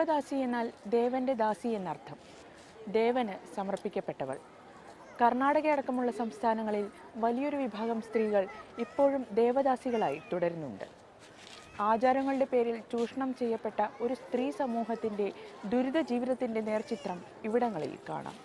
ദേവദാസി എന്നാൽ ദേവന്റെ ദാസി എന്നർത്ഥം. ദേവന് സമർപ്പിക്കപ്പെട്ടവൾ. കർണാടകയടക്കമുള്ള സംസ്ഥാനങ്ങളിൽ വലിയൊരു വിഭാഗം സ്ത്രീകൾ ഇപ്പോഴും ദേവദാസികളായി തുടരുന്നുണ്ട്. ആചാരങ്ങളുടെ പേരിൽ ചൂഷണം ചെയ്യപ്പെട്ട ഒരു സ്ത്രീ സമൂഹത്തിൻ്റെ ദുരിത ജീവിതത്തിൻ്റെ നേർചിത്രം ഇവിടങ്ങളിൽ കാണാം.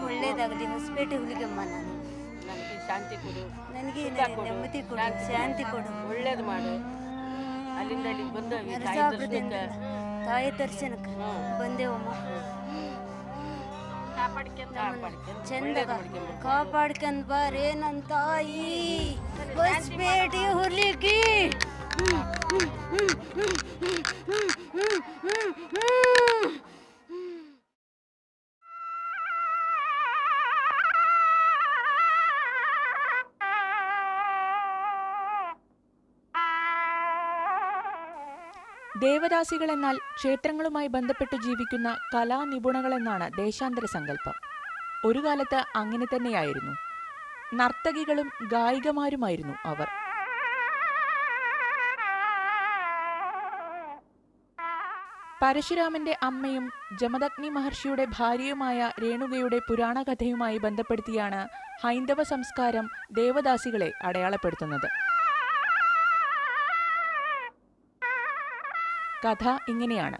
ಒಳ್ಳೇದಾಗಲಿ ಹೊಸಪೇಟೆ ಹುಲಿಗಮ್ಮ. ನಾನು ನನಗೆ ಶಾಂತಿ ಕೊಡು, ನನಗೆ ನೆಮ್ಮದಿ ಕೊಡು, ಶಾಂತಿ ಕೊಡು, ಒಳ್ಳೇದು ಮಾಡು. ಅಲ್ಲಿಂದ ಇಲ್ಲಿ ಬಂದು ತಾಯಿ ದರ್ಶನಕ್ಕೆ ಬಂದೇವಮ್ಮ. ಚಂದ ಕಾಪಾಡ್ಕೊಂಡ್ ಬಾರೇ ನನ್ನ ತಾಯಿ ಹೊಸಪೇಟೆ ಹುಲಿಗಿ. ദേവദാസികൾ എന്നാൽ ക്ഷേത്രങ്ങളുമായി ബന്ധപ്പെട്ട് ജീവിക്കുന്ന കലാനിപുണകളെന്നാണ് ദേശാന്തര സങ്കല്പം. ഒരു കാലത്ത് അങ്ങനെ തന്നെയായിരുന്നു. നർത്തകികളും ഗായികമാരുമായിരുന്നു അവർ. പരശുരാമന്റെ അമ്മയും ജമദഗ്നി മഹർഷിയുടെ ഭാര്യയുമായ രേണുകയുടെ പുരാണകഥയുമായി ബന്ധപ്പെടുത്തിയാണ് ഹൈന്ദവ സംസ്കാരം ദേവദാസികളെ അടയാളപ്പെടുത്തുന്നത്. കഥ ഇങ്ങനെയാണ്.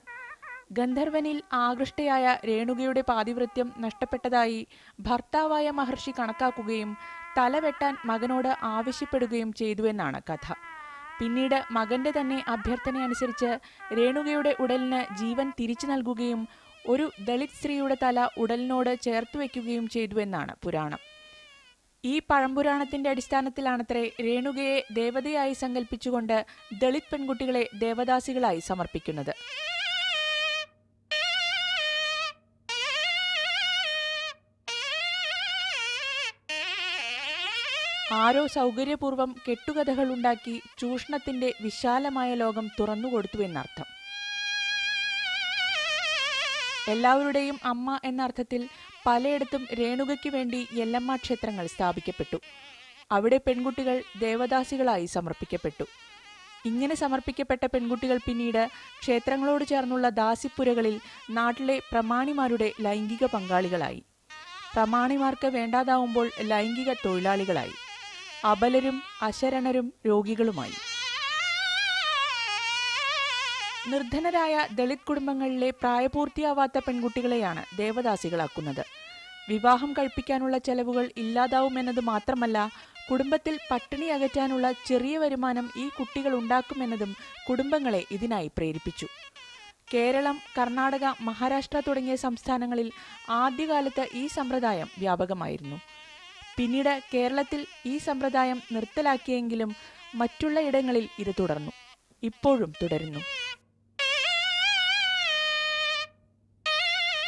ഗന്ധർവനിൽ ആകൃഷ്ടയായ രേണുകയുടെ പാതിവൃത്യം നഷ്ടപ്പെട്ടതായി ഭർത്താവായ മഹർഷി കണക്കാക്കുകയും തലവെട്ടാൻ മകനോട് ആവശ്യപ്പെടുകയും ചെയ്തുവെന്നാണ് കഥ. പിന്നീട് മകന്റെ തന്നെ അഭ്യർത്ഥനയനുസരിച്ച് രേണുകയുടെ ഉടലിന് ജീവൻ തിരിച്ചു നൽകുകയും ഒരു ദളിത് സ്ത്രീയുടെ തല ഉടലിനോട് ചേർത്തു വയ്ക്കുകയും ചെയ്തുവെന്നാണ് പുരാണം. ഈ പഴംപുരാണത്തിന്റെ അടിസ്ഥാനത്തിലാണത്രേ രേണുകയെ ദേവതയായി സങ്കല്പിച്ചുകൊണ്ട് ദളിത് പെൺകുട്ടികളെ ദേവദാസികളായി സമർപ്പിക്കുന്നത്. ആരോ സൗകര്യപൂർവ്വം കെട്ടുകഥകളുണ്ടാക്കി ചൂഷണത്തിന്റെ വിശാലമായ ലോകം തുറന്നുകൊടുത്തുവെന്നർത്ഥം. എല്ലാവരുടെയും അമ്മ എന്നർത്ഥത്തിൽ പലയിടത്തും രേണുകയ്ക്ക് വേണ്ടി യല്ലമ്മ ക്ഷേത്രങ്ങൾ സ്ഥാപിക്കപ്പെട്ടു. അവിടെ പെൺകുട്ടികൾ ദേവദാസികളായി സമർപ്പിക്കപ്പെട്ടു. ഇങ്ങനെ സമർപ്പിക്കപ്പെട്ട പെൺകുട്ടികൾ പിന്നീട് ക്ഷേത്രങ്ങളോട് ചേർന്നുള്ള ദാസിപ്പുരകളിൽ നാട്ടിലെ പ്രമാണിമാരുടെ ലൈംഗിക പങ്കാളികളായി. പ്രമാണിമാർക്ക് വേണ്ടാതാവുമ്പോൾ ലൈംഗിക തൊഴിലാളികളായി. അബലരും അശരണരും രോഗികളുമായി. നിർധനരായ ദളിത് കുടുംബങ്ങളിലെ പ്രായപൂർത്തിയാവാത്ത പെൺകുട്ടികളെയാണ് ദേവദാസികളാക്കുന്നത്. വിവാഹം കഴിപ്പിക്കാനുള്ള ചെലവുകൾ ഇല്ലാതാവുമെന്നത് മാത്രമല്ല, കുടുംബത്തിൽ പട്ടിണി അകറ്റാനുള്ള ചെറിയ വരുമാനം ഈ കുട്ടികൾ ഉണ്ടാക്കുമെന്നതും കുടുംബങ്ങളെ ഇതിനായി പ്രേരിപ്പിച്ചു. കേരളം, കർണാടക, മഹാരാഷ്ട്ര തുടങ്ങിയ സംസ്ഥാനങ്ങളിൽ ആദ്യകാലത്ത് ഈ സമ്പ്രദായം വ്യാപകമായിരുന്നു. പിന്നീട് കേരളത്തിൽ ഈ സമ്പ്രദായം നിർത്തലാക്കിയെങ്കിലും മറ്റുള്ള ഇടങ്ങളിൽ ഇത് തുടർന്നു, ഇപ്പോഴും തുടരുന്നു.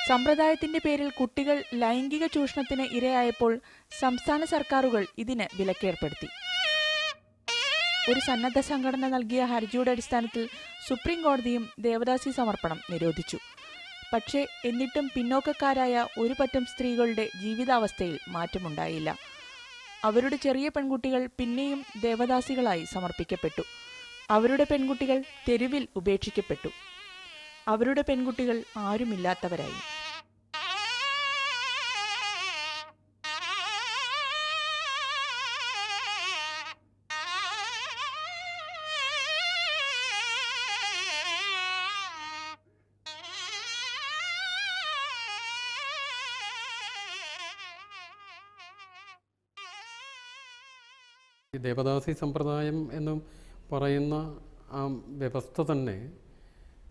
സമ്പ്രദായത്തിന്റെ പേരിൽ കുട്ടികൾ ലൈംഗിക ചൂഷണത്തിന് ഇരയായപ്പോൾ സംസ്ഥാന സർക്കാരുകൾ ഇതിന് വിലക്കേർപ്പെടുത്തി. ഒരു സന്നദ്ധ സംഘടന നൽകിയ ഹർജിയുടെ അടിസ്ഥാനത്തിൽ സുപ്രീം കോടതിയും ദേവദാസി സമർപ്പണം നിരോധിച്ചു. പക്ഷേ എന്നിട്ടും പിന്നോക്കക്കാരായ ഒരു പറ്റം സ്ത്രീകളുടെ ജീവിതാവസ്ഥയിൽ മാറ്റമുണ്ടായില്ല. അവരുടെ ചെറിയ പെൺകുട്ടികൾ പിന്നെയും ദേവദാസികളായി സമർപ്പിക്കപ്പെട്ടു. അവരുടെ പെൺകുട്ടികൾ തെരുവിൽ ഉപേക്ഷിക്കപ്പെട്ടു. അവരുടെ പെൺകുട്ടികൾ ആരുമില്ലാത്തവരായി. ഈ ദേവദാസി സമ്പ്രദായം എന്ന് പറയുന്ന ആ വ്യവസ്ഥ തന്നെ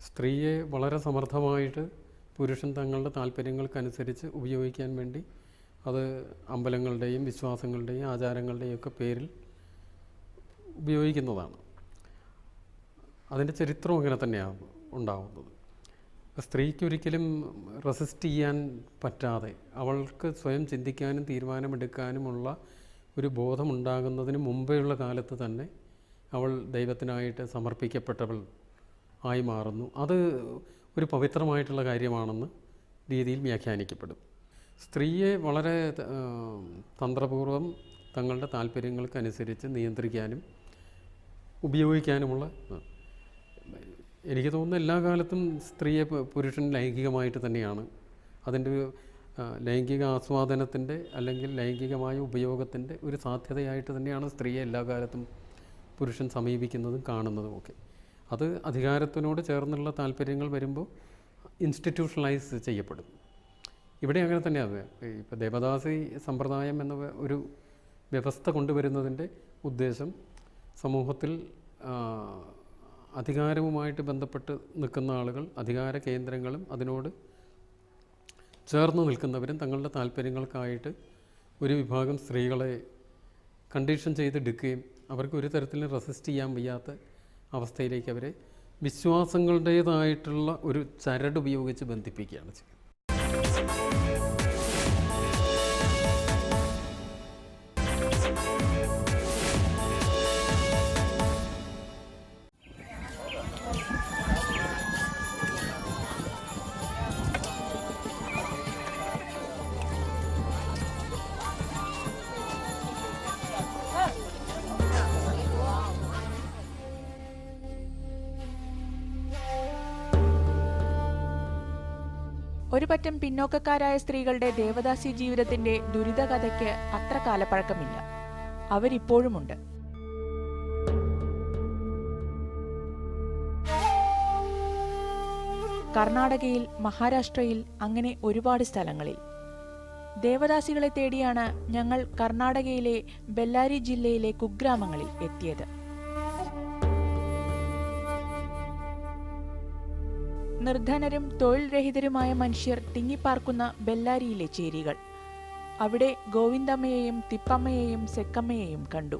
സ്ത്രീയെ വളരെ സമർത്ഥമായിട്ട് പുരുഷൻ തങ്ങളുടെ താല്പര്യങ്ങൾക്കനുസരിച്ച് ഉപയോഗിക്കാൻ വേണ്ടി അത് അമ്പലങ്ങളുടെയും വിശ്വാസങ്ങളുടെയും ആചാരങ്ങളുടെയും ഒക്കെ പേരിൽ ഉപയോഗിക്കുന്നതാണ്. അതിൻ്റെ ചരിത്രം അങ്ങനെ തന്നെയാണ് ഉണ്ടാവുന്നത്. സ്ത്രീക്കൊരിക്കലും റെസിസ്റ്റ് ചെയ്യാൻ പറ്റാതെ അവൾക്ക് സ്വയം ചിന്തിക്കാനും തീരുമാനമെടുക്കാനുമുള്ള ഒരു ബോധമുണ്ടാകുന്നതിന് മുമ്പേയുള്ള കാലത്ത് തന്നെ അവൾ ദൈവത്തിനായിട്ട് സമർപ്പിക്കപ്പെട്ടവൾ ആയി മാറുന്നു. അത് ഒരു പവിത്രമായിട്ടുള്ള കാര്യമാണെന്ന് രീതിയിൽ വ്യാഖ്യാനിക്കപ്പെടും. സ്ത്രീയെ വളരെ തന്ത്രപൂർവം തങ്ങളുടെ താല്പര്യങ്ങൾക്കനുസരിച്ച് നിയന്ത്രിക്കാനും ഉപയോഗിക്കാനുമുള്ള, എനിക്ക് തോന്നുന്നു എല്ലാ കാലത്തും സ്ത്രീയെ പുരുഷൻ ലൈംഗികമായിട്ട് തന്നെയാണ് അതിൻ്റെ ലൈംഗിക ആസ്വാദനത്തിൻ്റെ അല്ലെങ്കിൽ ലൈംഗികമായ ഉപയോഗത്തിൻ്റെ ഒരു സാധ്യതയായിട്ട് തന്നെയാണ് സ്ത്രീയെ എല്ലാ കാലത്തും പുരുഷൻ സമീപിക്കുന്നതും കാണുന്നതുമൊക്കെ. അത് അധികാരത്തിനോട് ചേർന്നുള്ള താല്പര്യങ്ങൾ വരുമ്പോൾ ഇൻസ്റ്റിറ്റ്യൂഷണലൈസ് ചെയ്യപ്പെടും. ഇവിടെ അങ്ങനെ തന്നെയാണ്. ഇപ്പോൾ ദേവദാസി സമ്പ്രദായം എന്ന ഒരു വ്യവസ്ഥ കൊണ്ടുവരുന്നതിൻ്റെ ഉദ്ദേശം സമൂഹത്തിൽ അധികാരവുമായിട്ട് ബന്ധപ്പെട്ട് നിൽക്കുന്ന ആളുകൾ, അധികാര കേന്ദ്രങ്ങളും അതിനോട് ചേർന്ന് നിൽക്കുന്നവരും തങ്ങളുടെ താല്പര്യങ്ങൾക്കായിട്ട് ഒരു വിഭാഗം സ്ത്രീകളെ കണ്ടീഷൻ ചെയ്തെടുക്കുകയും അവർക്ക് ഒരു തരത്തിലും റെസിസ്റ്റ് ചെയ്യാൻ വയ്യാത്ത അവസ്ഥയിലേക്ക് അവരെ വിശ്വാസങ്ങളുടേതായിട്ടുള്ള ഒരു ചരട് ഉപയോഗിച്ച് ബന്ധിപ്പിക്കുകയാണ് ചെയ്യുന്നത്. ഒരു പറ്റം പിന്നോക്കക്കാരായ സ്ത്രീകളുടെ ദേവദാസി ജീവിതത്തിന്റെ ദുരിതകഥയ്ക്ക് അത്ര കാലപ്പഴക്കമില്ല. അവരിപ്പോഴുമുണ്ട്. കർണാടകയിൽ, മഹാരാഷ്ട്രയിൽ, അങ്ങനെ ഒരുപാട് സ്ഥലങ്ങളിൽ ദേവദാസികളെ തേടിയാണ് ഞങ്ങൾ കർണാടകയിലെ ബെല്ലാരി ജില്ലയിലെ കുഗ്രാമങ്ങളിൽ എത്തിയത്. നിർധനരും തൊഴിൽ രഹിതരുമായ മനുഷ്യർ തിങ്ങിപ്പാർക്കുന്ന ബെല്ലാരിയിലെ ചേരികൾ. അവിടെ ഗോവിന്ദമ്മയെയും തിപ്പമ്മയെയും സെക്കമ്മയെയും കണ്ടു.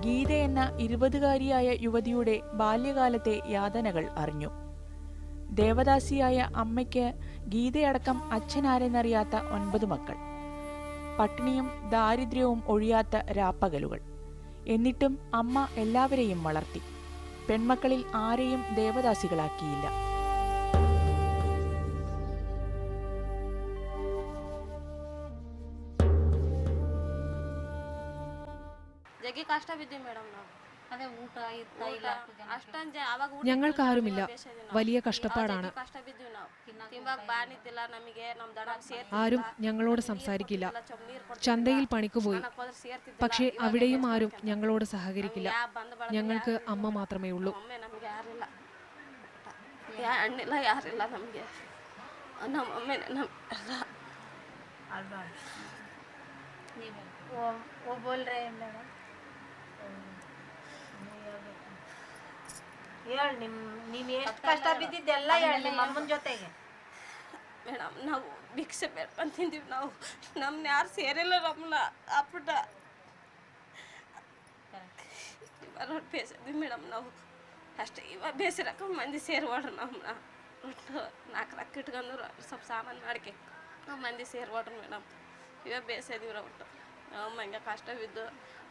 ഗീത എന്ന 20കാരിയായ യുവതിയുടെ ബാല്യകാലത്തെ യാതനകൾ അറിഞ്ഞു. ദേവദാസിയായ അമ്മയ്ക്ക് ഗീതയടക്കം അച്ഛനാരെന്നറിയാത്ത 9 മക്കൾ. പട്ടിണിയും ദാരിദ്ര്യവും ഒഴിയാത്ത രാപ്പകലുകൾ. എന്നിട്ടും അമ്മ എല്ലാവരെയും വളർത്തി. പെൺമക്കളിൽ ആരെയും ദേവദാസികളാക്കിയില്ല. ഞങ്ങൾക്കാരുമില്ല. വലിയ കഷ്ടപ്പാടാണ്. ആരും ഞങ്ങളോട് സംസാരിക്കില്ല. ചന്തയിൽ പണിക്കുപോയി. പക്ഷേ അവിടെയും ആരും ഞങ്ങളോട് സഹകരിക്കില്ല. ഞങ്ങൾക്ക് അമ്മ മാത്രമേ ഉള്ളൂ. ಮೇಡಮ್ ನಾವು ಭಿಕ್ಷೆ ಬೇಡ್ಕೊಂಡು ತಿಂದೀವಿ. ನಾವು ನಮ್ಮನ್ನ ಯಾರು ಸೇರಿಲ್ಲ. ನಮ್ಮನ್ನ ಅಪ್ಪಟ ಬರೋರು ಬೇಸಿದ್ವಿ ಮೇಡಮ್. ನಾವು ಅಷ್ಟೇ ಇವಾಗ ಬೇಸಿರಕ ಮಂದಿ ಸೇರ್ವಾಡ್ರಿ. ನಮ್ಮನ್ನ ಒಟ್ಟು 4 ಲಕ್ಕ ಇಟ್ಕೊಂಡ್ರು ಸ್ವಲ್ಪ ಸಾಮಾನು ಮಾಡ್ಕೆ ನಾವು ಮಂದಿ ಸೇರ್ವಾಡ್ರಿ ಮೇಡಮ್. ಇವಾಗ ಬೇಸಿದೀವ್ರ ಒಟ್ಟು ನಮ್ಮ ಹಂಗೆ ಕಷ್ಟ ಬಿದ್ದು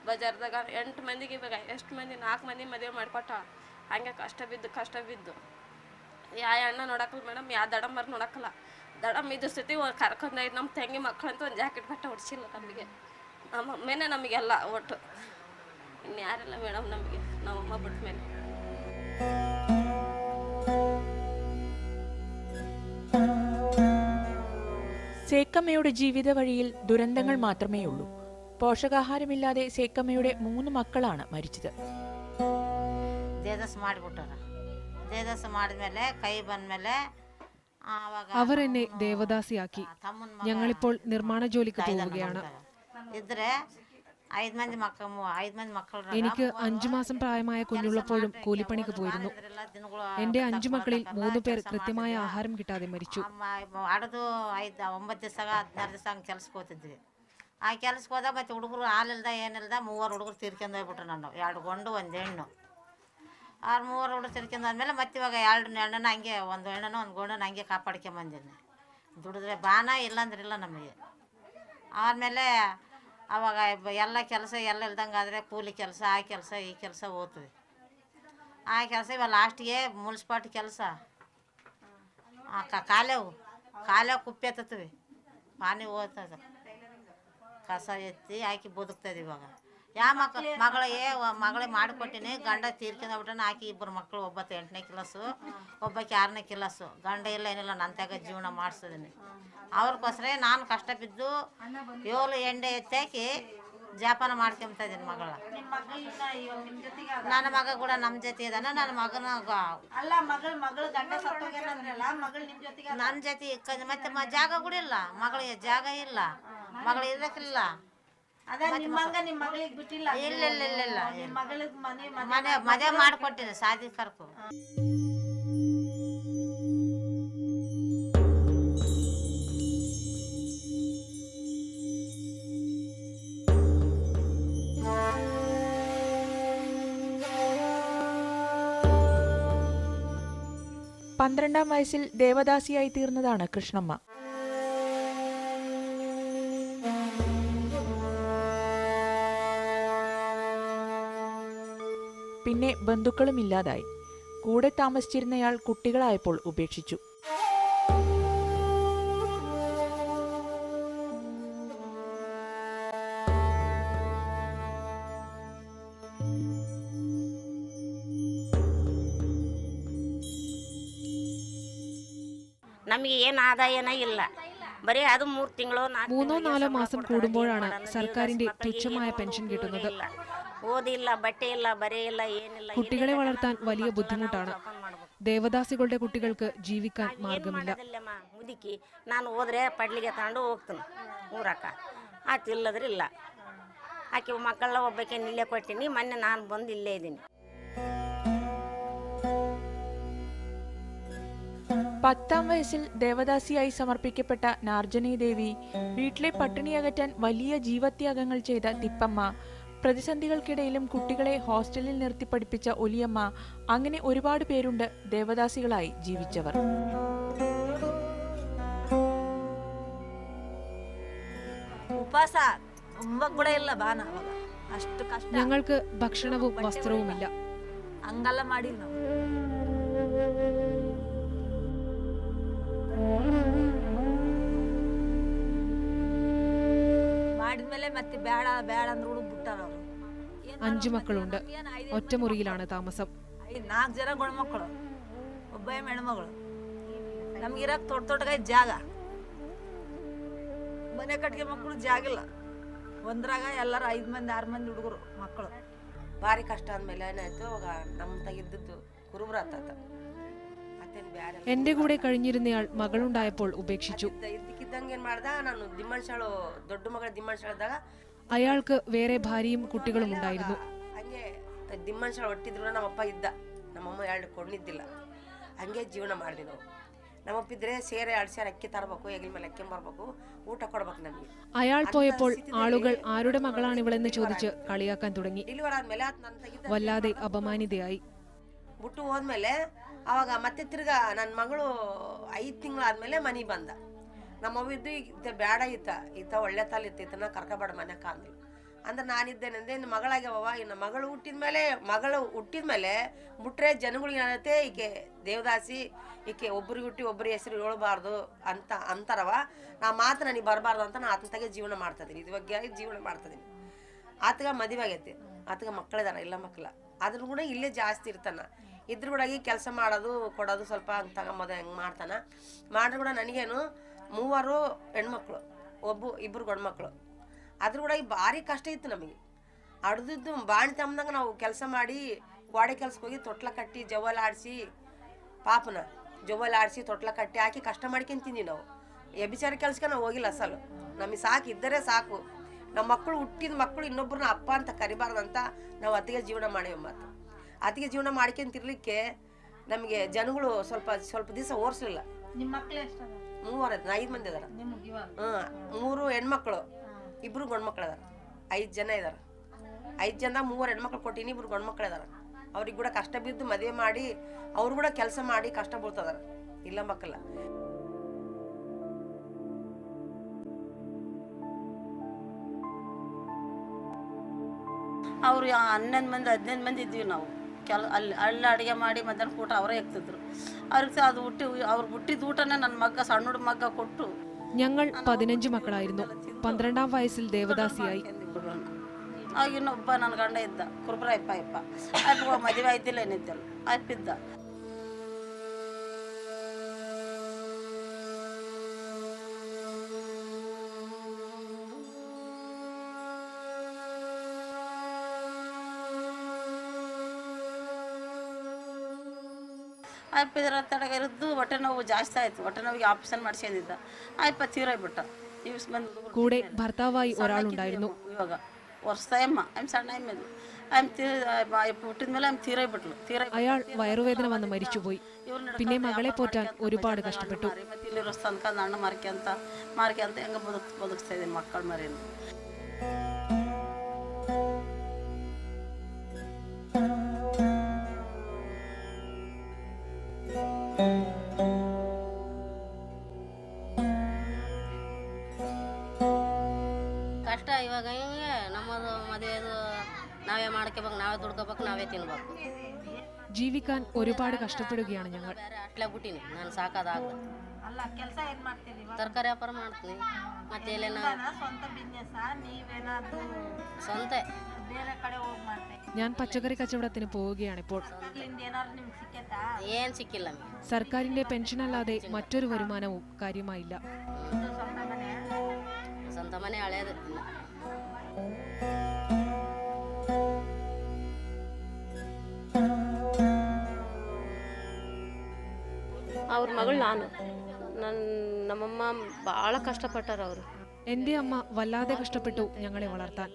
ಬಜಾರ್ದಾಗ 8 ಮಂದಿಗೆ ಇವಾಗ ಎಷ್ಟು ಮಂದಿ 4 ಮಂದಿ ಮದುವೆ ಮಾಡಿಕೊಟ್ಟ. ಹಂಗೆ ಕಷ್ಟ ಬಿದ್ದು ಯಾವ ಅಣ್ಣ ನೋಡಕ್ಕಲ್ಲ ಮೇಡಮ್, ಯಾವ ದಡಂಬರ್ ನೋಡಕ್ಕಲ್ಲ. ದಡಮ್ ಇದ್ರ ಸತಿ ಕರ್ಕೊಂಡೋಗಿ ನಮ್ಮ ತಂಗಿ ಮಕ್ಕಳಂತೂ ಒಂದು ಜಾಕೆಟ್ ಬಟ್ಟೆ ಹೊಡಿಸಿಲ್ಲ ನಮಗೆ. ನಮ್ಮ ಅಮ್ಮೇನೆ ನಮಗೆಲ್ಲ ಒಟ್ಟು, ഇനിയാരല്ല മേഡം നമുക്ക് നമ്മ ಬಿಟ್ಮೇಲೆ. സേക്കമ്മയുടെ ജീവിത വഴിയിൽ ദുരന്തങ്ങൾ മാത്രമേയുള്ളൂ. പോഷകാഹാരമില്ലാതെ സേക്കമ്മയുടെ 3 മക്കളാണ് മരിച്ചത്. ಮಾಡಿದ್ಮೇಲೆ ಕೈ ಬಂದ್ಮೇಲೆ അവർ എന്നെ ദേവദാസിയാക്കി. ഞങ്ങളിപ്പോൾ നിർമ്മാണ ജോലിക്ക് പോവുകയാണ്. ഇದ್ರೆ 5 ಮಂದಿ മക്കൾ. എനിക്ക് 5 മാസം പ്രായമായ കുഞ്ഞുള്ളപ്പോഴും കൂലിപ്പണിക്ക് പോയിരുന്നു. എന്റെ 5 മക്കളിൽ 3 പേർ കൃത്യമായ ആഹാരം കിട്ടാതെ മരിച്ചു. ಅಡದು 9 ದಿವಸ 16 ದಿವಸ ಹಂಗೆ ಕೆಲ್ಸಕ್ಕೆ ಹೋಗ್ತಿದ್ವಿ. ಆ ಕೆಲ್ಸಕ್ಕೆ ಹೋದಾಗ ಮತ್ತೆ ಹುಡುಗರು ಹಾಲಿಲ್ದ ಏನಿಲ್ದ 3 ಹುಡುಗರು ತೀರ್ಕೊಂಡು ಹೋಗ್ಬಿಟ್ರು. ನಾನು 2 ಗಂಡು 1 ಹೆಣ್ಣು. 3 ಹುಡುಗರು ತೀರ್ಕೊಂಡಾದ್ಮೇಲೆ ಮತ್ತೆ ಇವಾಗ 2 ಹೆಣ್ಣನ ಹಂಗೆ 1 ಹೆಣ್ಣನ 1 ಗಂಡನ ಹಂಗೆ ಕಾಪಾಡ್ಕೊಂಬಂದಿನಿ. ದುಡಿದ್ರೆ ಬಾನ ಇಲ್ಲಾಂದ್ರೆ ಇಲ್ಲ ನಮಗೆ. ಆಮೇಲೆ ಅವಾಗ ಎಲ್ಲ ಕೆಲಸ ಎಲ್ಲ ಇಲ್ದಂಗೆ ಆದರೆ ಕೂಲಿ ಕೆಲಸ ಆ ಕೆಲಸ ಈ ಕೆಲಸ ಹೋಗ್ತೀವಿ. ಆ ಕೆಲಸ ಇವಾಗ ಲಾಸ್ಟಿಗೆ ಮುನ್ಸಿಪಾಲ್ಟಿ ಕೆಲಸ ಕಾಲೇ ಕುಪ್ಪೆ ಎತ್ತತ್ತೀವಿ. ಪಾನಿ ಹೋಗ್ತದೆ, ಕಸ ಎತ್ತಿ ಹಾಕಿ ಬದುಕ್ತದೆ. ಇವಾಗ ಯಾವ ಮಗಳಿಗೆ ಮಾಡಿಕೊಟ್ಟಿನಿ. ಗಂಡ ತೀರ್ಕೊಂಡ್ಬಿಟ್ಟನ. ಆಕಿ 2 ಮಕ್ಕಳು, ಒಬ್ಬ 8ನೇ ಕ್ಲಾಸು, ಒಬ್ಬಕ್ಕೆ 6ನೇ ಕ್ಲಾಸು. ಗಂಡ ಇಲ್ಲ ಏನಿಲ್ಲ, ನನ್ನ ತಗ ಜೀವನ ಮಾಡಿಸಿದೀನಿ. ಅವ್ರಿಗೋಸ್ಕರ ನಾನು ಕಷ್ಟ ಬಿದ್ದು 7 ಎಂಡೆ ಎತ್ತಾಕಿ ಜಾಪಾನ ಮಾಡ್ಕೊಂತ ಇದ್ದೀನಿ ಮಗಳ. ನನ್ನ ಮಗ ಕೂಡ ನಮ್ಮ ಜೊತೆ ಇದ್ದಾನೆ. ನನ್ನ ಮಗನ ನನ್ನ ಜೊತೆ ಮತ್ತೆ ಜಾಗ ಕೂಡ ಇಲ್ಲ. ಮಗಳಿಗೆ ಜಾಗ ಇಲ್ಲ, ಮಗಳು ಇರಕ್ಕಿಲ್ಲ. ಇಲ್ಲ ಮದುವೆ ಮಾಡಿಕೊಟ್ಟಿನಿ ಸಾದಿ ಕರ್ಕು. പന്ത്രണ്ടാം വയസ്സിൽ ദേവദാസിയായി തീർന്നതാണ് കൃഷ്ണമ്മ. പിന്നെ ബന്ധുക്കളും ഇല്ലാതായി. കൂടെ താമസിച്ചിരുന്നയാൾ കുട്ടികളായപ്പോൾ ഉപേക്ഷിച്ചു. ನಮಗೆ ಏನು ಆದಾಯನೇ ಇಲ್ಲ. ಬರೀ ಅದು 3 ತಿಂಗಳು 3-4 മാസം കൂടുമ്പോഴാണ് സർക്കാരിന്റെ തുച്ഛമായ പെൻഷൻ കിട്ടുന്നത്. ಓದಿಲ್ಲ, ಬಟ್ಟೆ ಇಲ್ಲ, ಬರೇ ಇಲ್ಲ, ಏನಿಲ್ಲ. കുട്ടികളെ വളർത്താൻ വലിയ ബുദ്ധിമുട്ടാണ്. ദേവദാസികളുടെ കുട്ടികൾക്ക് ജീവിക്കാൻ മാർഗമില്ല. ಮುದುಕಿ ನಾನು ಹೋದ್ರೆ ಪಡ್ಲಿಗೆ ತಗೊಂಡು ಹೋಗ್ತೀನಿ ಊರಕ್ಕ. ಆತಿಲ್ಲದ್ರೆ ಇಲ್ಲ. ಆಕೆ ಮಕ್ಕಳ ಒಬ್ಬಕ್ಕೆ ಇಲ್ಲೇ ಕೊಟ್ಟಿನಿ. ಮೊನ್ನೆ ನಾನು ಬಂದು ಇಲ್ಲೇ ಇದ್ದೀನಿ. 10ാം വയസ്സിൽ ദേവദാസിയായി സമർപ്പിക്കപ്പെട്ട നാർജനി ദേവി, വീട്ടിലെ പട്ടിണി അകറ്റാൻ വലിയ ജീവത്യാഗങ്ങൾ ചെയ്ത തിപ്പമ്മ, പ്രതിസന്ധികൾക്കിടയിലും കുട്ടികളെ ഹോസ്റ്റലിൽ നിർത്തി പഠിപ്പിച്ച ഒലിയമ്മ, അങ്ങനെ ഒരുപാട് പേരുണ്ട് ദേവദാസികളായി ജീവിച്ചവർ. ಉಪವಾಸ ಕೂಡ ಇಲ್ಲ ಬಾನ. ಅಷ್ಟು ಕಷ್ಟ. ഞങ്ങൾക്ക് ഭക്ഷണവും വസ്ത്രവുമില്ല. ಹಂಗೆಲ್ಲ ಮಾಡಿಲ್ಲ ನಾವು. ಮಾಡಿದ್ಮೇಲೆ ಮತ್ತೆ ಬೇಡ ಬೇಡ ಅಂದ್ರು ಬಿಟ್ಟಾರ ಅವರು. 5 മക്കളുണ്ട്. ഒറ്റമുറിയിലാണ് താമസം. 4 ಜನ ಗಂಡು ಮಕ್ಕಳು, ಒಬ್ಬ ಹೆಣ್ಮಗಳು. ನಮ್ಗಿರಕ್ ತೋಟಗಾಯ ಜಾಗ, ಮನೆ ಕಟ್ಟಿಗೆ ಮಕ್ಕಳು ಜಾಗಿಲ್ಲ. ಒಂದ್ರಾಗ ಎಲ್ಲರೂ 5 ಮಂದಿ 6 ಮಂದಿ ಹುಡುಗರು ಮಕ್ಕಳು. ಭಾರಿ ಕಷ್ಟ ಆದ್ಮೇಲೆ ಏನಾಯ್ತು, ಅವಾಗ ನಮ್ಮ ತಗಿದ್ದದ್ದು ಕುರುಬ್ರ ಆತಾತ. എന്റെ കൂടെ കഴിഞ്ഞിരുന്നയാൾ മകളുണ്ടായപ്പോൾ ഉപേക്ഷിച്ചു. ಇದ್ದಕ್ಕಿದ್ದಂಗೆ ಏನ್ ಮಾಡ್ದ, ನಾನು ದಿಮ್ಮಣ್ಸಾಳು ದೊಡ್ಡ ಮಗಳ ದಿಮ್ಮಣ್ಸಾಳದಾಗ അയാൾക്ക് വേറെ ഭാര്യയും കുട്ടികളും ഉണ്ടായിരുന്നു. ಹಂಗೆ ದಿಮ್ಮಣ್ಸಾಳು ಒಟ್ಟಿದ್ರು. ನಮ್ಮಪ್ಪ ಇದ್ದ, ನಮ್ಮಮ್ಮ 2 ಕೊಂಡಿದ್ದಿಲ್ಲ. ಹಂಗೆ ಜೀವನ ಮಾಡಿದ್ವಿ ನಾವು. ನಮ್ಮಪ್ಪ ಇದ್ರೆ ಸೇರೆ 2 ಸೇರೆ ಅಕ್ಕಿ ತರಬೇಕು, ಹೆಗಲ ಮೇಲೆ ಅಕ್ಕಿ ಬರ್ಬೇಕು, ಊಟ ಕೊಡ್ಬೇಕು ನಮಗೆ. അയാൾ പോയപ്പോൾ ആളുകൾ ആരുടെ മകളാണിവളെന്ന് ചോദിച്ച് കളിയാക്കാൻ തുടങ്ങി. ಡೆಲಿವರಿ ಆದ್ಮೇಲೆ ನನ್ನ ತೆಗಿದ വല്ലാതെ അപമാനിതയായി. ಬಿಟ್ಟು ಹೋದ್ಮೇಲೆ ಅವಾಗ ಮತ್ತೆ ತಿರ್ಗಾ ನನ್ನ ಮಗಳು 5 ತಿಂಗಳಾದ್ಮೇಲೆ ಮನೆಗೆ ಬಂದ. ನಮ್ಮವ್ವ ಇದ್ದು ಈತ ಬೇಡ, ಈತ ಒಳ್ಳೆ ತಾಲಿತ್ತು, ಈತನ ಕರ್ಕೊಬೇಡ ಮನ್ಯಾಕ ಅಂದ್ವಿ. ಅಂದ್ರೆ ನಾನಿದ್ದೇನೆಂದೆ ಇನ್ನು ಮಗಳಾಗ್ಯಾವ. ಇನ್ನು ಮಗಳು ಹುಟ್ಟಿದ ಮೇಲೆ ಮುಟ್ರೆ ಜನಗಳಿಗೆ ಏನೈತೆ ಈಕೆ ದೇವದಾಸಿ, ಈಕೆ ಒಬ್ರಿಗೆ ಹುಟ್ಟಿ ಒಬ್ಬರ ಹೆಸರು ಹೇಳಬಾರ್ದು ಅಂತ ಅಂತಾರವ. ನಾ ಮಾತು ನನಗೆ ಬರಬಾರ್ದು ಅಂತ ನಾ ಆತಂತಾಗೆ ಜೀವನ ಮಾಡ್ತಾಯಿದ್ದೀನಿ, ಇದು ಬಗ್ಗೆ ಜೀವನ ಮಾಡ್ತಾಯಿದ್ದೀನಿ. ಆತಗ ಮದುವೆ ಆಗೈತಿ, ಆತಗ ಮಕ್ಕಳಿದಾರ, ಇಲ್ಲ ಮಕ್ಕಳ. ಅದ್ರ ಕೂಡ ಇಲ್ಲೇ ಜಾಸ್ತಿ ಇರ್ತಾನ. ಇದ್ರ ಕೂಡ ಕೆಲಸ ಮಾಡೋದು ಕೊಡೋದು ಸ್ವಲ್ಪ ಹಂಗೆ ತಗೊಂಬೋದ ಹೆಂಗೆ ಮಾಡ್ತಾನೆ. ಮಾಡ್ರೆ ಕೂಡ ನನಗೇನು 3 ಹೆಣ್ಮಕ್ಳು, ಇಬ್ಬರು ಗಂಡು ಮಕ್ಕಳು. ಅದ್ರ ಕೂಡ ಭಾರಿ ಕಷ್ಟ ಇತ್ತು ನಮಗೆ. ಅಡ್ದಿದ್ದು ಬಾಣಿ ತಮ್ಮದಂಗೆ ನಾವು ಕೆಲಸ ಮಾಡಿ ಗೋಡೆ ಕೆಲ್ಸಕ್ಕೆ ಹೋಗಿ ತೊಟ್ಲ ಕಟ್ಟಿ ಜವ್ವಲ್ ಆಡಿಸಿ ಪಾಪನ ಜವ್ವಲ್ ಆಡಿಸಿ ತೊಟ್ಲ ಕಟ್ಟಿ ಹಾಕಿ ಕಷ್ಟ ಮಾಡ್ಕೊಂತೀನಿ ನಾವು. ಎಬಿಚಾರ ಕೆಲ್ಸಕ್ಕೆ ನಾವು ಹೋಗಿಲ್ಲ ಅಸಲು. ನಮಗೆ ಸಾಕು ಇದ್ದರೆ ಸಾಕು. ನಮ್ಮ ಮಕ್ಕಳು ಹುಟ್ಟಿದ ಮಕ್ಕಳು ಇನ್ನೊಬ್ಬರನ್ನ ಅಪ್ಪ ಅಂತ ಕರಿಬಾರ್ದಂತ ನಾವು ಅತ್ತಿಗೆ ಜೀವನ ಮಾಡೇವಿ. ಮತ್ತು ಅತ್ತಿಗೆ ಜೀವನ ಮಾಡ್ಕೊಂತಿರ್ಲಿಕ್ಕೆ ನಮಗೆ ಜನಗಳು ಸ್ವಲ್ಪ ದಿವಸ ಓಡಿಸ್ಲಿಲ್ಲ. ನಿಮ್ಮ ಮಕ್ಕಳು ಎಷ್ಟು? 3 5 ಮಂದಿ ಅದಾರ. 3 ಹೆಣ್ಮಕ್ಳು, 2 ಗಂಡು ಮಕ್ಳು ಅದಾರ. 5 ಜನ ಇದಾರ. 5 ಜನ 3 ಹೆಣ್ಮಕ್ಳು ಕೊಟ್ಟಿನಿ, 2 ಗಂಡು ಮಕ್ಳು ಅದಾರ. ಅವ್ರಿಗೆ ಕೂಡ ಕಷ್ಟ ಬಿದ್ದು ಮದುವೆ ಮಾಡಿ ಅವ್ರು ಕೂಡ ಕೆಲಸ ಮಾಡಿ ಕಷ್ಟ ಬೀಳ್ತದಾರ, ಇಲ್ಲ ಮಕ್ಕಳ. ಅವರು 11 ಮಂದಿ 15 ಮಂದಿ ಇದ್ವಿ ನಾವು. ಅಲ್ಲಿ ಅಡುಗೆ ಮಾಡಿ ಮಧ್ಯಾಹ್ನ ಊಟ ಅವರೇ ಇರ್ತಿದ್ರು. ಅವ್ರಿಗೆ ಅದು ಅವ್ರಿಗೆ ಹುಟ್ಟಿದ ಊಟನೇ ನನ್ನ ಮಗ ಸಣ್ಣ ಹುಡುಗ മക ಕೊಟ್ಟು. ഞങ്ങൾ 15 മക്കളായിരുന്നു. 12ാം വയസ്സിൽ ദേവദാസിയായി. ಆಗಿನೊಬ್ಬ ನನ್ನ ಗಂಡ ಇದ್ದ, ಕುರುಬ್ರ ಇಪ್ಪ ಅದು ಮದುವೆ ಆಯ್ತಿಲ್ಲ ಏನಿದ್ದಲ್ಲ ಅಪ್ಪಿದ್ದ. ಅಪ್ಪಿದ್ರ ತಡಗ ಇದ್ದು ಹೊಟ್ಟೆ ನೋವು ಜಾಸ್ತಿ ಆಯಿತು. ಹೊಟ್ಟೆ ನೋವಿಗೆ ಆಪರೇಷನ್ ಮಾಡಿಸ್ಕೊಂಡಿದ್ದ. ಅಪ್ಪ ತೀರೋಗ್ಬಿಟ್ಟ. കൂടെ ഭർത്താവായി ഒരാളുണ്ടായിരുന്നു. ಇವಾಗ ವರ್ಷಮ್ಮ ಸಣ್ಣ ಎಮ್ಮೆದು ಹುಟ್ಟಿದ ಮೇಲೆ ತೀರೋಗ್ಬಿಟ್ಲು. അയാൾ വയറുവേദന വന്ന് മരിച്ചുപോയി. പിന്നെ മകളെ പോറ്റാൻ ഒരുപാട് കഷ്ടപ്പെട്ടു. ಇಲ್ಲಿರೋ ತನಕ ನನ್ನ ಮಾರ್ಕ್ಯಂತ ಹೆಂಗೆ ಬದುಕಿಸ್ತಾ ಇದ್ದೀನಿ ಮಕ್ಕಳ ಮರಿಯನ್ನು. ಕಷ್ಟ ಇವಾಗ ಹಿಂಗೆ ನಮ್ಮದು ಮದುವೆದು ನಾವೇ ಮಾಡ್ಕೋಬೇಕು, ನಾವೇ ದುಡ್ಕೋಬೇಕು, ನಾವೇ ತಿನ್ಬೇಕು. ജീവിക്കാൻ ഒരുപാട് കഷ്ടപ്പെടുകയാണ് ഞങ്ങൾ. ಅಟ್ಲೆ ಬಿಟ್ಟಿನಿ ನಾನು ಸಾಕಾದಾಗ. ತರಕಾರಿ ವ್ಯಾಪಾರ ಮಾಡ್ತೀನಿ. ಮತ್ತೆ ಸ್ವಂತ ഞാൻ പച്ചക്കറി കച്ചവടത്തിന് പോവുകയാണിപ്പോൾ. ಏನ್ ಸಿಕ್ಕಿಲ್ಲ. സർക്കാരിന്റെ പെൻഷൻ അല്ലാതെ മറ്റൊരു വരുമാനവും കാര്യമായില്ല. ಸ್ವಂತ ಮನೆ ಹಳೇದು. ಅವ್ರ ಮಗಳು ನಾನು. ನಮ್ಮಮ್ಮ ಭಾಳ ಕಷ್ಟಪಟ್ಟಾರ ಅವರು. എന്റെ അമ്മ വല്ലാതെ കഷ്ടപ്പെട്ടു ഞങ്ങളെ വളർത്താൻ.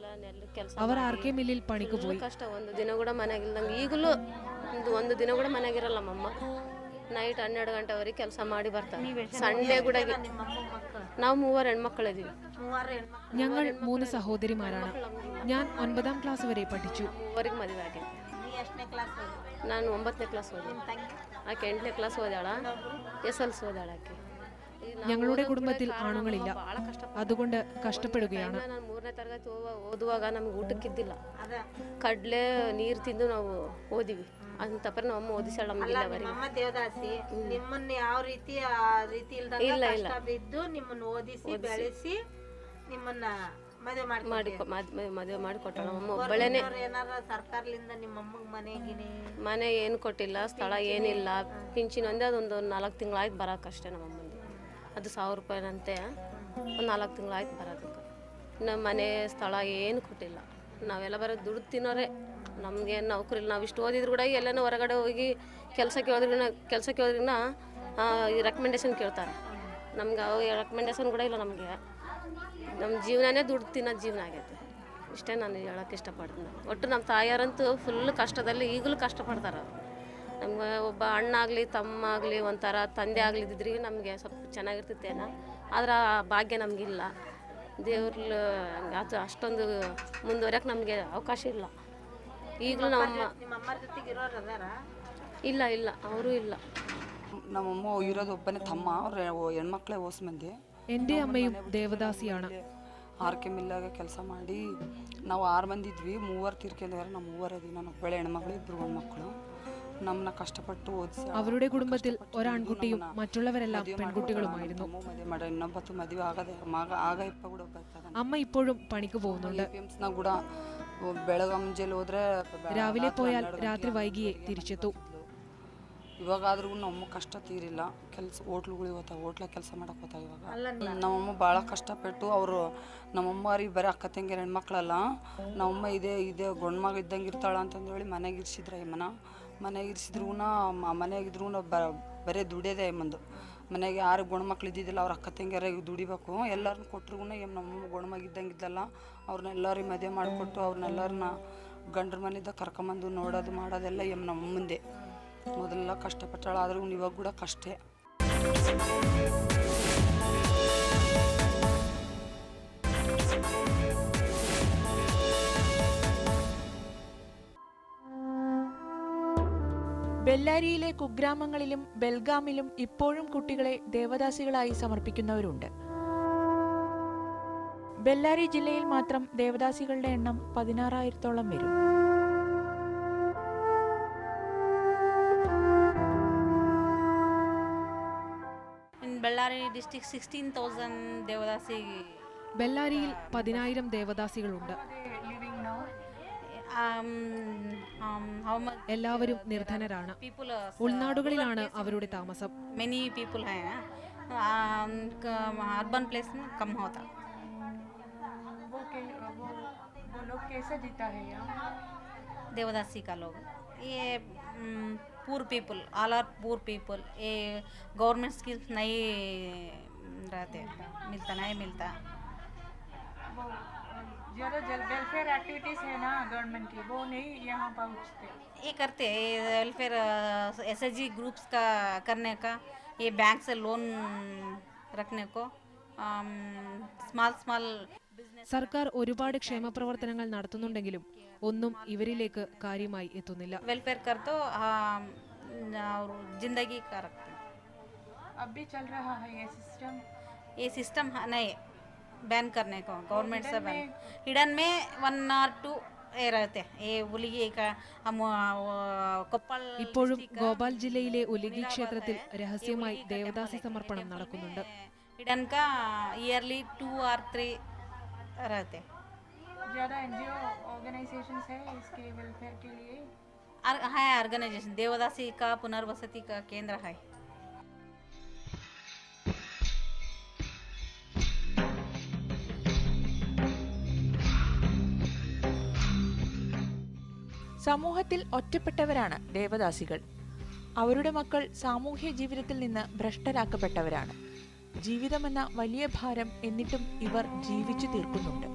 അവർ ആർക്കെ മില്ലിൽ പണിക്ക് പോയി. ಕಷ್ಟ ಒಂದು ದಿನ ಕೂಡ ಮನೆಗಿಲ್ದಂಗೆ ಈಗಲೂ ಒಂದು ದಿನ ಕೂಡ ಮನೆಗಿರಲ್ಲ ನಮ್ಮಮ್ಮ. ನೈಟ್ 12 ಗಂಟೆವರೆಗೆ ಕೆಲಸ ಮಾಡಿ ಬರ್ತಾರೆ. ಸಂಡೇ ಕೂಡ ನಾವು 3 ಹೆಣ್ಮಕ್ಳಿದ್ದೀವಿ. ഞങ്ങൾ 3 സഹോദരിമാരാണ്. ഞാൻ 9ാം ക്ലാസ് വരെ പഠിച്ചു. ಅವರಿಗೆ ಮದುವೆ ಆಗಿದೆ. ನಾನು 9ನೇ ಕ್ಲಾಸ್ ಓದಿನಿ. ಆಕೆ 8ನೇ ಕ್ಲಾಸ್ ಓದಾಳ, SLC ಓದಾಳ ಆಕೆ. ഞങ്ങളുടെ കുടുംബത്തിൽ ആണുങ്ങളില്ല, അതുകൊണ്ട് കഷ്ടപ്പെടുകയാണ്. ನಾನು 3ನೇ ತರಗತಿ ಓದುವಾಗ ನಮ್ಗೆ ಊಟಕ್ಕಿದ್ದಿಲ್ಲ. ಕಡಲೆ ನೀರು ತಿಂದು ನಾವು ಓದಿವಿ. ಅಂತಪ್ಪ ನಮ್ಮಮ್ಮ ಓದಿಸಾಳ ನಮಗಿಲ್ಲ. ದೇವದಾಸಿ ನಿಮ್ಮನ್ನ ಯಾವ ರೀತಿ ಇಲ್ಲ ನಿಮ್ಮನ್ನ ಓದಿಸಿ ಬೆಳೆಸಿ ನಿಮ್ಮನ್ನ ಮದುವೆ ಮಾಡಿ ಕೊಟ್ಟಾಳ ನಮ್ಮಮ್ಮ ಒಬ್ಬಳೇನೆ. ಸರ್ಕಾರದಿಂದ ನಿಮ್ಮಮ್ಮಗ್ ಮನೆ ಏನು ಕೊಟ್ಟಿಲ್ಲ, ಸ್ಥಳ ಏನಿಲ್ಲ. ಪಿಂಚಿನ ಒಂದೇ ಅದೊಂದು 4 ತಿಂಗಳಾಯ್ತು ಬರೋಕ್ಕಷ್ಟೇ ನಮ್ಮಮ್ಮಂದು. ಅದು 1000 ರೂಪಾಯಿನಂತೆ. ಒಂದು 4 ತಿಂಗಳಾಯ್ತು ಬರೋದಕ್ಕೆ. ನಮ್ಮ ಮನೆ ಸ್ಥಳ ಏನು ಕೊಟ್ಟಿಲ್ಲ. ನಾವೆಲ್ಲ ಬರೋ ದುಡ್ಡು ತಿನ್ನೋರೆ. ನಮಗೆ ನೌಕರಿ ಇಲ್ಲ. ನಾವು ಇಷ್ಟು ಓದಿದ್ರು ಕೂಡ ಎಲ್ಲನೂ ಹೊರಗಡೆ ಹೋಗಿ ಕೆಲಸಕ್ಕೆ ಹೋದ್ರಿನ ಈ ರೆಕಮೆಂಡೇಶನ್ ಕೇಳ್ತಾರೆ. ನಮ್ಗೆ ಅವು ರೆಕಮೆಂಡೇಶನ್ ಕೂಡ ಇಲ್ಲ ನಮಗೆ. ನಮ್ಮ ಜೀವನನೇ ದುಡ್ಡು ತಿನ್ನೋ ಜೀವನ ಆಗೈತೆ. ಇಷ್ಟೇ ನಾನು ಹೇಳೋಕ್ಕೆ ಇಷ್ಟಪಡ್ತೀನಿ. ಒಟ್ಟು ನಮ್ಮ ತಾಯಿಯರಂತೂ ಫುಲ್ ಕಷ್ಟದಲ್ಲಿ ಈಗಲೂ ಕಷ್ಟಪಡ್ತಾರೆ. ನಮ್ಗೆ ಒಬ್ಬ ಅಣ್ಣಾಗಲಿ ತಮ್ಮ ಆಗಲಿ ಒಂಥರ ತಂದೆ ಆಗಲಿದ್ದಿದ್ರಿ ನಮಗೆ ಸ್ವಲ್ಪ ಚೆನ್ನಾಗಿರ್ತೈತೇನೋ. ಆದ್ರೆ ಆ ಭಾಗ್ಯ ನಮಗಿಲ್ಲ. ದೇವ್ರ ಅದು ಅಷ್ಟೊಂದು ಮುಂದುವರೆಯೋಕೆ ನಮಗೆ ಅವಕಾಶ ಇಲ್ಲ. ಈಗಲೂ ಇಲ್ಲ ಅವರು ಇಲ್ಲ. ನಮ್ಮಮ್ಮ ಇರೋದು ಒಬ್ಬನೇ ತಮ್ಮ. ಅವ್ರ ಹೆಣ್ಮಕ್ಳೇ ಓಸ್ ಮಂದಿ. എൻ്റെ അമ്മയും ദേവദാസിയാണ്. ಆರ್ಕೆ ಮಿಲ್ಲಾಗ ಕೆಲಸ ಮಾಡಿ ನಾವು 6 ಮಂದಿ ಇದ್ವಿ, 3 ತೀರ್ಕೊಂಡವ್ರೆ. ನಾವು 3 ಅದೀವಿ. ನಾನು ಒಬ್ಬಳೆ ಹೆಣ್ಮಗಳು, 2 ಗಂಡು ಮಕ್ಕಳು. ನಮ್ಮನ್ನ കഷ്ടപ്പെട്ട് ഓടിಸಿ അവരുടെ കുടുംബത്തിൽ ഒരാൺകുട്ടിയും മറ്റുള്ളവരെല്ലാം പെൺകുട്ടികളുമായിരുന്നു. ಮದುವೆ ಮಾಡಿ ಇನ್ನೊಬ್ಬತ್ತು ಮದುವೆ ಆಗದೆ ಆಗ ಇಪ್ಪ ಕೂಡ ಬರ್ತಾರೆ. അമ്മ ഇപ്പോഴും പണിക്ക് പോകുന്നുണ്ട്. APMsನ ಕೂಡ ಬೆಳಗ್ಗೆ ಮುಂಜಾನೆ ಹೋದ್ರೆ രാവിലെ പോയാൽ രാത്രി വൈകിയേ തിരിച്ചെത്തൂ. ಇವಾಗಾದ್ರೂ ನಮ್ಮ ಕಷ್ಟ ತೀರಿಲ್ಲ. ಕೆಲಸ ಹೋಟ್ಲುಗಳಿಗೆ ಹೋಗ್ತಾವೆ, ಹೋಟ್ಲಾಗ ಕೆಲಸ ಮಾಡಕ್ಕೆ ಹೋಗ್ತಾವೆ. ಇವಾಗ ನಮ್ಮಮ್ಮ ಭಾಳ ಕಷ್ಟಪಟ್ಟು ಅವರು ನಮ್ಮಮ್ಮರಿಗೆ ಬರೀ ಅಕ್ಕ ತಂಗಿಯರು ಹೆಣ್ಮಕ್ಳಲ್ಲ, ನಮ್ಮಮ್ಮ ಇದೇ ಗಂಡು ಮಗ ಇದ್ದಂಗೆ ಇರ್ತಾಳ ಅಂತಂದೇಳಿ ಮನೆಗೆ ಇರಿಸಿದ್ರೆ ಮನೆಗೆ ಇರಿಸಿದ್ರೂ ಮನೆಯಾಗಿದ್ರೂ ಬರೀ ದುಡಿಯೋದೇ ಅಮ್ಮಂದು. ಮನೆಗೆ ಯಾರು ಗಂಡು ಮಕ್ಳು ಇದ್ದಿದ್ದಿಲ್ಲ, ಅವ್ರ ಅಕ್ಕ ತಂಗಿಯರ ದುಡಿಬೇಕು. ಎಲ್ಲರನ್ನ ಕೊಟ್ಟರು ನಮ್ಮಮ್ಮ ಗಂಡು ಮಗ ಇದ್ದಂಗೆ ಇದ್ದಲ್ಲ, ಅವ್ರನ್ನೆಲ್ಲರಿಗೆ ಮದುವೆ ಮಾಡಿಕೊಟ್ಟು ಅವ್ರನ್ನೆಲ್ಲರನ್ನ ಗಂಡ್ರ ಮನೆಯಿಂದ ಕರ್ಕೊಂಬಂದು ನೋಡೋದು ಮಾಡೋದೆಲ್ಲ ನಮ್ಮ ಮುಂದೆ ಮೊದಲೆಲ್ಲ ಕಷ್ಟಪಟ್ಟಾಳ. ಆದ್ರೂ ಇವಾಗ ಕೂಡ ಕಷ್ಟೇ. ബെല്ലാരിയിലെ കുഗ്രാമങ്ങളിലും ബെൽഗാമിലും ഇപ്പോഴും കുട്ടികളെ ദേവദാസികളായി സമർപ്പിക്കുന്നവരുണ്ട്. ബെല്ലാരി ജില്ലയിൽ മാത്രം ദേവദാസികളുടെ എണ്ണം 16,000-ഓളം വരും. Bellary district 16,000 Devadasi. ബെല്ലാരിയിൽ 10,000 ദേവദാസികളുണ്ട്. എല്ലാവരും നിർധനരാണ്. ഉൾനാടുകളിലാണ് അവരുടെ താമസം. Many people हैं, urban place में कम होता. वो लोग कैसे जीता है यहाँ? देवदासी का लोग ये पूर पीपल, ऑल आर पूर पीपल. ये गवर्नमेंट स्कीम्स नहीं रहते, नहीं मिलता. ज़्यादा वेलफेयर एक्टिविटीज़ है ना गवर्नमेंट की, वो नहीं यहाँ पहुँचते. ये करते हैं वेलफेयर SHG ग्रुप्स का करने का, ये बैंक से लोन रखने को, स्मॉल സർക്കാർ ഒരുപാട് ക്ഷേമപ്രവർത്തനങ്ങൾ നടത്തുന്നുണ്ടെങ്കിലും ഒന്നും ഇവരിലേക്ക് കാര്യമായി എത്തുന്നില്ല. वेलफेयर कर तो और जिंदगी का रखते हैं. अब भी चल रहा है ये सिस्टम नहीं बैन करने को गवर्नमेंट से बैन. हिडन में 1 or 2 रहते हैं. ये उलिगी का हम कोप्पल. ഇപ്പോഴും ഗോപാൽ ജില്ലയിലെ ഉലിഗി ക്ഷേത്രത്തിൽ രഹസ്യമായി ദേവദാസി സമർപ്പണം നടക്കുന്നുണ്ട്. हिडन का ईयरली 2 or 3 रहते. ज़्यादा NGO ऑर्गेनाइजेशंस है इसके वेलफेयर के लिए? है ऑर्गेनाइजेशन, देवदासी का पुनर्वसति का केंद्र है. സമൂഹത്തിൽ ഒറ്റപ്പെട്ടവരാണ് ദേവദാസികൾ. അവരുടെ മക്കൾ സാമൂഹ്യ ജീവിതത്തിൽ നിന്ന് ഭ്രഷ്ടരാക്കപ്പെട്ടവരാണ്. ജീവിതമെന്ന വലിയ ഭാരം എന്നിട്ടും ഇവർ ജീവിച്ചു തീർക്കുന്നുണ്ട്.